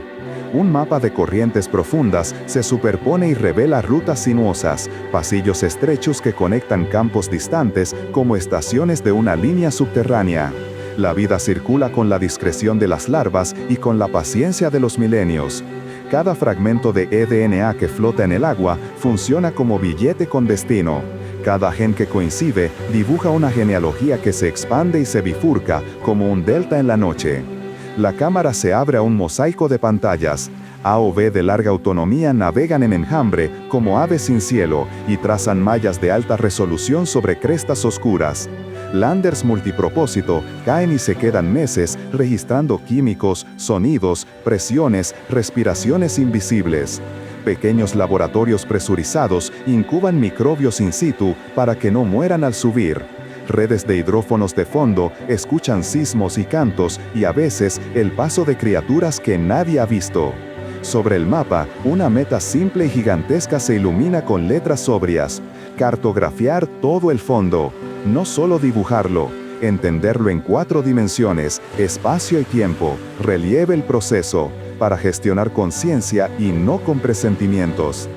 Un mapa de corrientes profundas se superpone y revela rutas sinuosas, pasillos estrechos que conectan campos distantes como estaciones de una línea subterránea. La vida circula con la discreción de las larvas y con la paciencia de los milenios. Cada fragmento de eDNA que flota en el agua funciona como billete con destino. Cada gen que coincide dibuja una genealogía que se expande y se bifurca como un delta en la noche. La cámara se abre a un mosaico de pantallas. A o B de larga autonomía navegan en enjambre como aves sin cielo y trazan mallas de alta resolución sobre crestas oscuras. Landers multipropósito caen y se quedan meses registrando químicos, sonidos, presiones, respiraciones invisibles. Pequeños laboratorios presurizados incuban microbios in situ para que no mueran al subir. Redes de hidrófonos de fondo escuchan sismos y cantos y a veces el paso de criaturas que nadie ha visto. Sobre el mapa, una meta simple y gigantesca se ilumina con letras sobrias. Cartografiar todo el fondo, no solo dibujarlo, entenderlo en 4 dimensiones, espacio y tiempo, relieve el proceso, para gestionar con ciencia y no con presentimientos.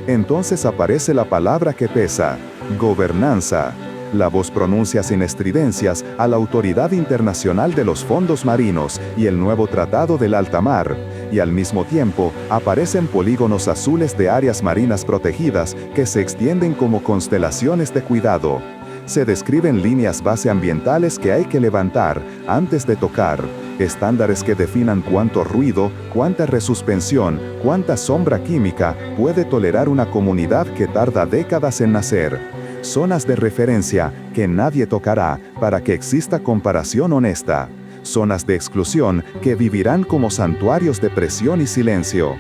Entonces aparece la palabra que pesa, gobernanza. La voz pronuncia sin estridencias a la Autoridad Internacional de los Fondos Marinos y el nuevo Tratado del Alta Mar, y al mismo tiempo aparecen polígonos azules de áreas marinas protegidas que se extienden como constelaciones de cuidado. Se describen líneas base ambientales que hay que levantar antes de tocar, estándares que definan cuánto ruido, cuánta resuspensión, cuánta sombra química puede tolerar una comunidad que tarda décadas en nacer. Zonas de referencia que nadie tocará para que exista comparación honesta. Zonas de exclusión que vivirán como santuarios de presión y silencio.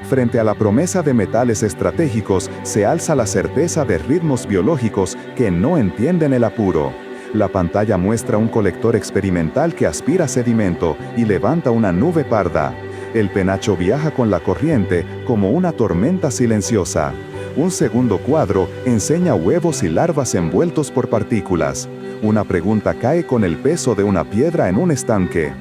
Frente a la promesa de metales estratégicos se alza la certeza de ritmos biológicos que no entienden el apuro. La pantalla muestra un colector experimental que aspira sedimento y levanta una nube parda. El penacho viaja con la corriente como una tormenta silenciosa. Un segundo cuadro enseña huevos y larvas envueltos por partículas. Una pregunta cae con el peso de una piedra en un estanque.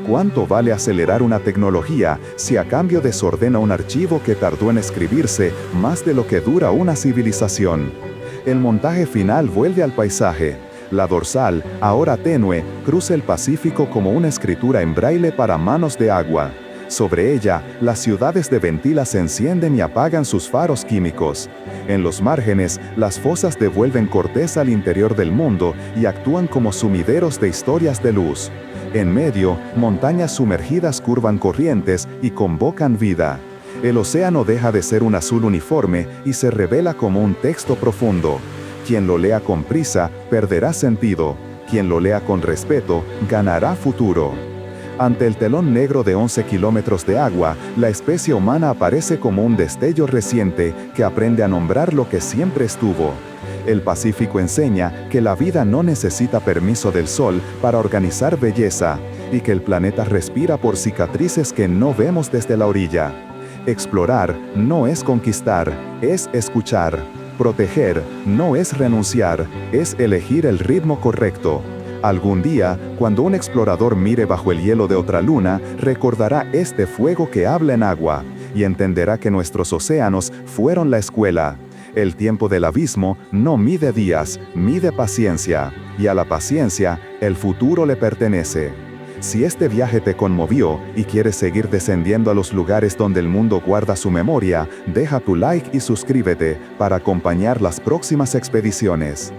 ¿Cuánto vale acelerar una tecnología si a cambio desordena un archivo que tardó en escribirse más de lo que dura una civilización? El montaje final vuelve al paisaje. La dorsal, ahora tenue, cruza el Pacífico como una escritura en braille para manos de agua. Sobre ella, las ciudades de Ventila se encienden y apagan sus faros químicos. En los márgenes, las fosas devuelven corteza al interior del mundo y actúan como sumideros de historias de luz. En medio, montañas sumergidas curvan corrientes y convocan vida. El océano deja de ser un azul uniforme y se revela como un texto profundo. Quien lo lea con prisa, perderá sentido. Quien lo lea con respeto, ganará futuro. Ante el telón negro de 11 kilómetros de agua, la especie humana aparece como un destello reciente que aprende a nombrar lo que siempre estuvo. El Pacífico enseña que la vida no necesita permiso del sol para organizar belleza y que el planeta respira por cicatrices que no vemos desde la orilla. Explorar no es conquistar, es escuchar. Proteger no es renunciar, es elegir el ritmo correcto. Algún día, cuando un explorador mire bajo el hielo de otra luna, recordará este fuego que habla en agua y entenderá que nuestros océanos fueron la escuela. El tiempo del abismo no mide días, mide paciencia, y a la paciencia, el futuro le pertenece. Si este viaje te conmovió y quieres seguir descendiendo a los lugares donde el mundo guarda su memoria, deja tu like y suscríbete para acompañar las próximas expediciones.